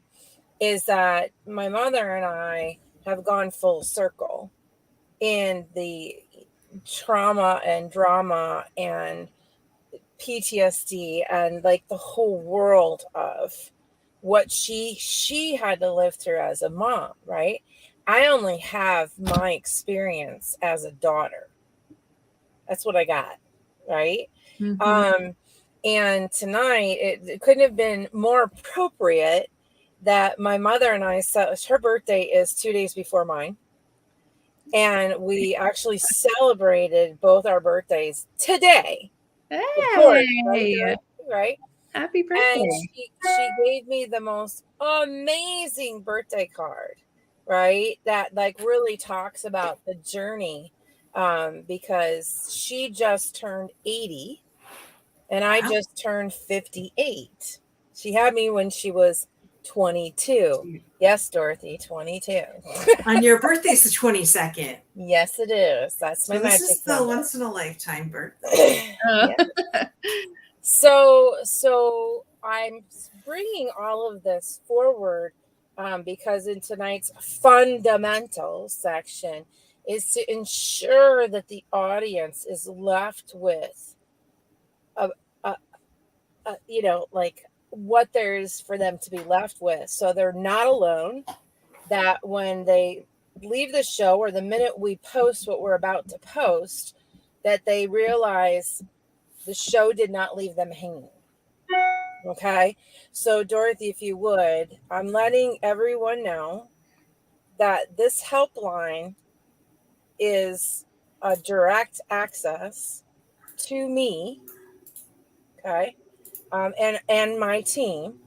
is that my mother and I have gone full circle in the trauma and drama and PTSD and like the whole world of what she had to live through as a mom, right? I only have my experience as a daughter. That's what I got, right? Mhm. And tonight it couldn't have been more appropriate that my mother and I her birthday is 2 days before mine. And we actually celebrated both our birthdays today. Of course, right, Hey, right? happy And birthday. she gave me the most amazing birthday card, right? That like really talks about the journey. Because she just turned 80 and I Wow. just turned 58. She had me when she was 22. Yes, Dorothy, 22. On your birthday's the 22nd. Yes, it is. That's my So this magic is the number. once in a lifetime birthday. Yeah. So I'm bringing all of this forward because in tonight's fundamental section is to ensure that the audience is left with a, a, like what there is for them to be left with, so they're not alone. That when they leave the show or the minute we post what we're about to post, that they realize the show did not leave them hanging. Okay. So, Dorothy, if you would, I'm letting everyone know that this helpline is a direct access to me. Okay. And my team,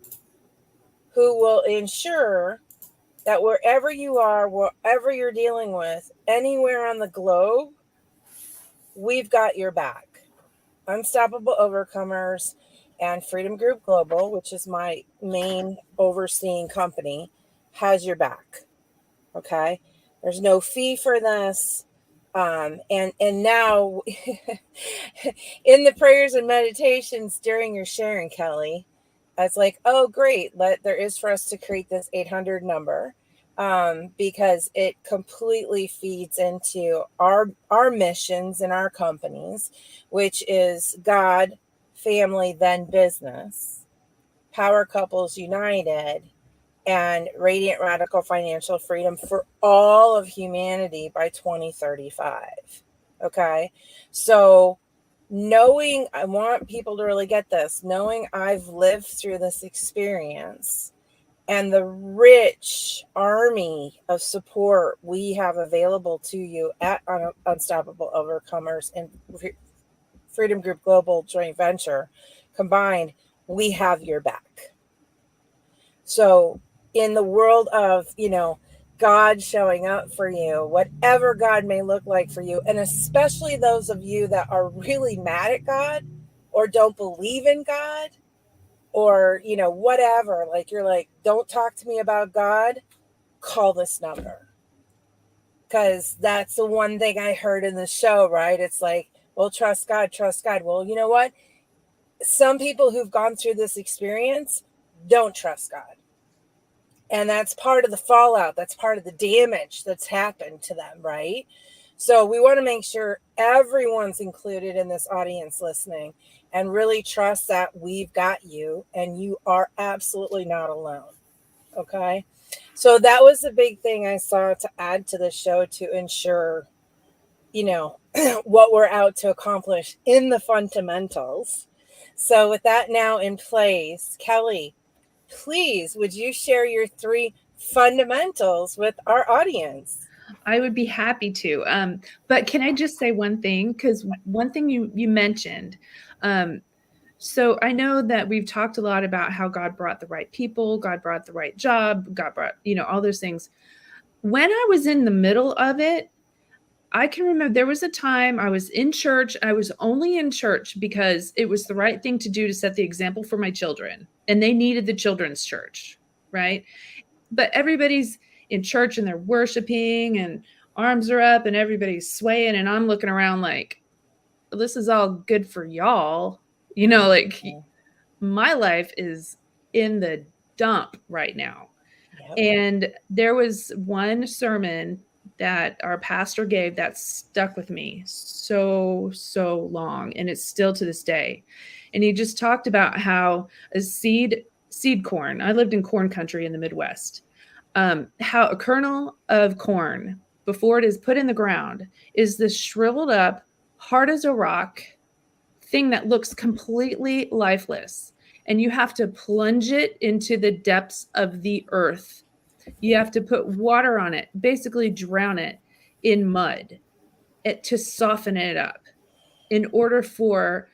who will ensure that wherever you are, whatever you're dealing with, anywhere on the globe, we've got your back. Unstoppable Overcomers and Freedom Group Global, which is my main overseeing company, has your back. Okay. There's no fee for this. And now in the prayers and meditations during your sharing, Kelley, it's like, oh, great. There is for us to create this 800 number because it completely feeds into our missions and our companies, which is God, family, then business, Power Couples United, and Radiant Radical Financial Freedom for all of humanity by 2035. Okay. So I want people to really get this, knowing I've lived through this experience and the rich army of support we have available to you at Unstoppable Overcomers and Freedom Group Global joint venture combined, we have your back. So in the world of, God showing up for you, whatever God may look like for you, and especially those of you that are really mad at God or don't believe in God or, whatever, like you're like, don't talk to me about God, call this number. Because that's the one thing I heard in the show, right? It's like, well, trust God, trust God. Well, you know what? Some people who've gone through this experience don't trust God. And that's part of the fallout. That's part of the damage that's happened to them, right? So we want to make sure everyone's included in this audience listening and really trust that we've got you and you are absolutely not alone. Okay. So that was the big thing I saw to add to the show to ensure, what we're out to accomplish in the fundamentals. So with that now in place, Kelley, please, would you share your 3 fundamentals with our audience? I would be happy to. But can I just say one thing? Because one thing you mentioned. So I know that we've talked a lot about how God brought the right people, God brought the right job, God brought, all those things. When I was in the middle of it, I can remember there was a time I was in church. I was only in church because it was the right thing to do to set the example for my children. And they needed the children's church, right? But everybody's in church and they're worshiping and arms are up and everybody's swaying. And I'm looking around like this is all good for y'all. You know, like my life is in the dump right now. Yep. And there was one sermon that our pastor gave that stuck with me so long, and it's still to this day. And he just talked about how a seed corn, I lived in corn country in the Midwest, how a kernel of corn, before it is put in the ground, is this shriveled up, hard as a rock thing that looks completely lifeless. And you have to plunge it into the depths of the earth. You have to put water on it, basically drown it in mud to soften it up in order for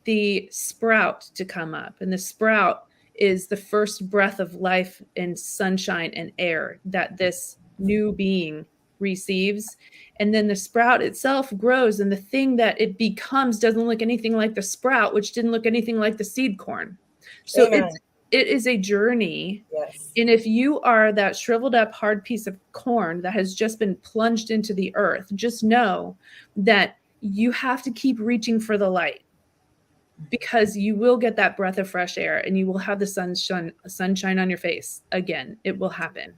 the sprout to come up. And the sprout is the first breath of life and sunshine and air that this new being receives. And then the sprout itself grows, and the thing that it becomes doesn't look anything like the sprout, which didn't look anything like the seed corn. So it is a journey. Yes. And if you are that shriveled up hard piece of corn that has just been plunged into the earth, just know that you have to keep reaching for the light, because you will get that breath of fresh air and you will have the sunshine on your face again. It will happen.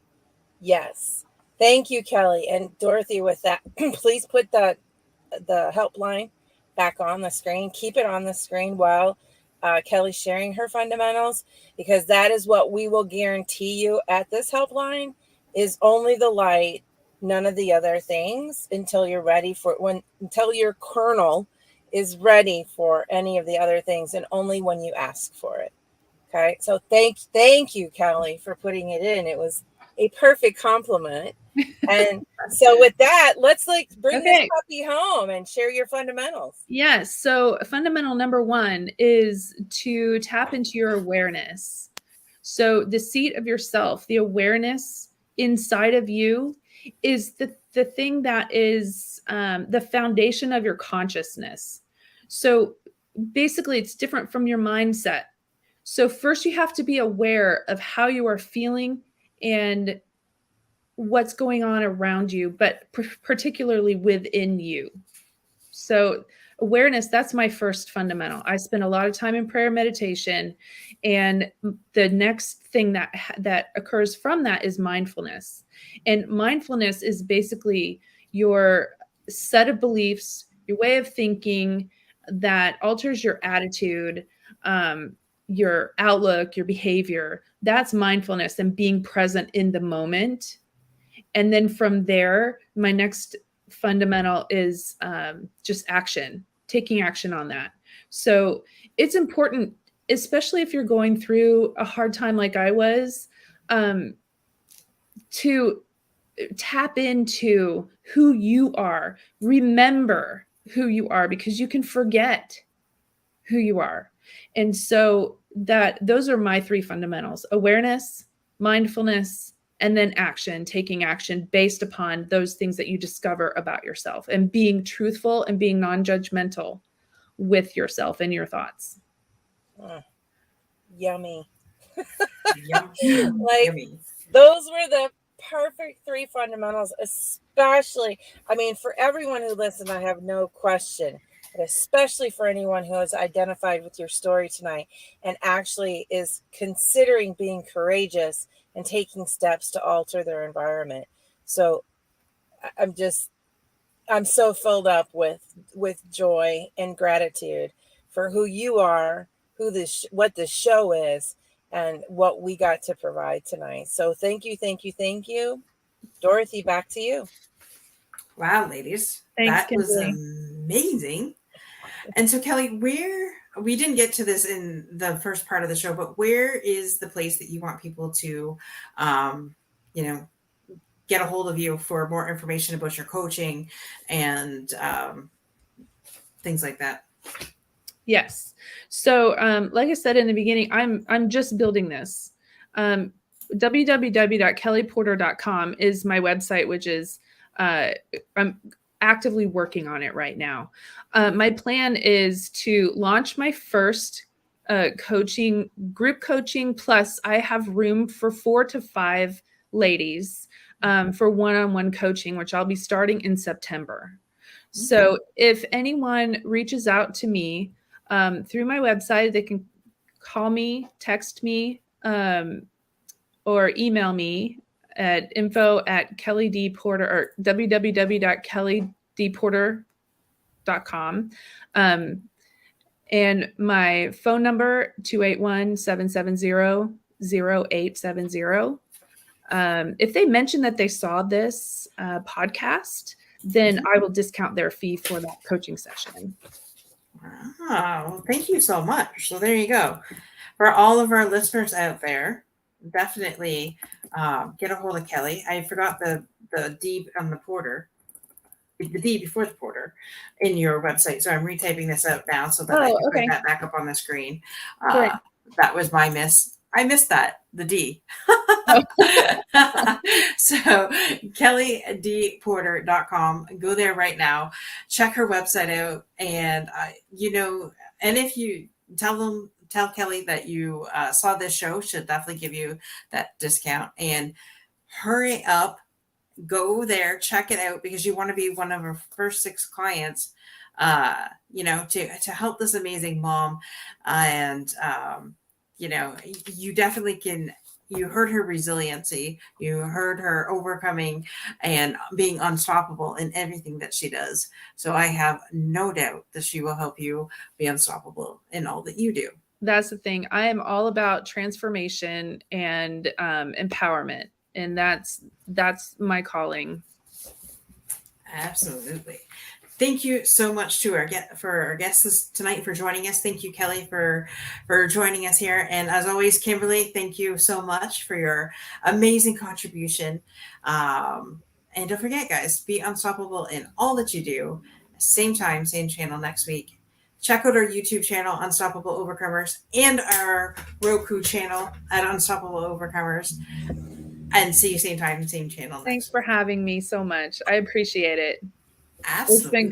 Yes. Thank you, Kelley. And Dorothy, with that, please put the helpline back on the screen. Keep it on the screen while Kelley's sharing her fundamentals, because that is what we will guarantee you at this helpline is only the light, none of the other things, until you're ready for until your kernel is ready for any of the other things, and only when you ask for it. Okay. So thank you, Kelley, for putting it in. It was a perfect compliment. And so with that, let's bring this puppy home and share your fundamentals. Yes. So fundamental number 1 is to tap into your awareness. So the seat of yourself, the awareness inside of you, is the thing that is the foundation of your consciousness. So basically, it's different from your mindset. So first you have to be aware of how you are feeling and what's going on around you, but particularly within you. So awareness, that's my first fundamental. I spend a lot of time in prayer meditation, and the next thing that occurs from that is mindfulness. And mindfulness is basically your set of beliefs, your way of thinking that alters your attitude, your outlook, your behavior. That's mindfulness and being present in the moment. And then from there, my next fundamental is just action, taking action on that. So it's important, especially if you're going through a hard time like I was, to tap into who you are. Remember who you are, because you can forget who you are. And so those are my 3 fundamentals: awareness, mindfulness, and then action, taking action based upon those things that you discover about yourself, and being truthful and being non-judgmental with yourself and your thoughts. Yummy. Yummy. Those were the perfect 3 fundamentals, especially, I mean, for everyone who listened, I have no question, but especially for anyone who has identified with your story tonight and actually is considering being courageous and taking steps to alter their environment. So I'm so filled up with joy and gratitude for who you are, what this show is, and what we got to provide tonight. So thank you. Dorothy, back to you. Wow, ladies. Thanks, that was Kimberly. amazing. And so, Kelley, we didn't get to this in the first part of the show, but where is the place that you want people to, get a hold of you for more information about your coaching and things like that? Yes. So, like I said in the beginning, I'm just building this. www.kelleyporter.com is my website, which is I'm actively working on it right now. My plan is to launch my first group coaching, plus I have room for 4 to 5 ladies for one-on-one coaching, which I'll be starting in September. So if anyone reaches out to me through my website, they can call me, text me, or email me at info@kelleydporter or www.kelleydporter.com. And my phone number, 281-770-0870. If they mention that they saw this podcast, then I will discount their fee for that coaching session. Wow, thank you so much. So there you go. For all of our listeners out there, definitely get a hold of Kelley. I forgot the D on the Porter, the D before the Porter in your website. So I'm retyping this out now so that I can put that back up on the screen. That was my miss. I missed that, the D. So kelleydporter.com. Go there right now. Check her website out. And, and if you tell Kelley that you saw this show, she'll definitely give you that discount. And hurry up. Go there, check it out, because you want to be one of our first 6 clients, to help this amazing mom. And, you definitely can. You heard her resiliency. You heard her overcoming and being unstoppable in everything that she does. So I have no doubt that she will help you be unstoppable in all that you do. That's the thing. I am all about transformation and empowerment. And that's my calling. Absolutely. Thank you so much to our guests tonight for joining us. Thank you, Kelley, for joining us here. And as always, Kimberly, thank you so much for your amazing contribution. And don't forget, guys, be unstoppable in all that you do. Same time, same channel next week. Check out our YouTube channel, Unstoppable Overcomers, and our Roku channel at Unstoppable Overcomers. And see you same time, same channel. Thanks for having me so much. I appreciate it. Absolutely. It's been